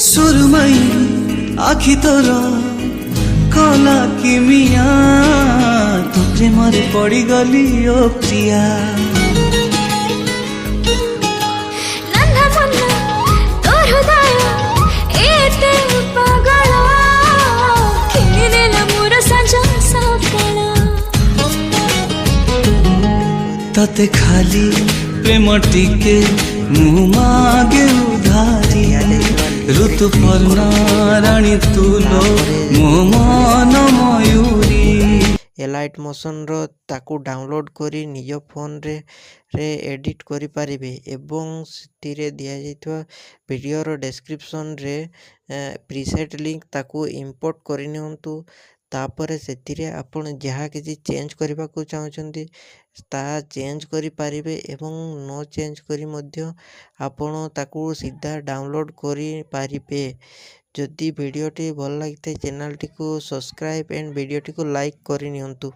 सुरमई आखि तोर कला किमिया तो प्रेम पड़ी गली ओ प्रिया तते खाली प्रेम टिके मु मागे उधारी ऋतुपर्णा रानी तुलो मो मन मयूरी एलाइट मोशन रो ताकू डाउनलोड करी निज फोन रे एडिट करि पारिबे एवं सेतिरे दिया जाइतवा वीडियो रो डिस्क्रिप्शन रे प्रीसेट लिंक ताकू इंपोर्ट करि नियंतु तापर सेतिरे आपण जहा किछि चेंज करबा को चाहउछंती ता चेंज करि पारिबे एवं नो चेंज करी मध्य आपण ताकू सीधा डाउनलोड करि पारिबे। जदि वीडियोटी भल लगिते चैनल टी को सब्सक्राइब एंड वीडियोटी को लाइक करि नियंतु।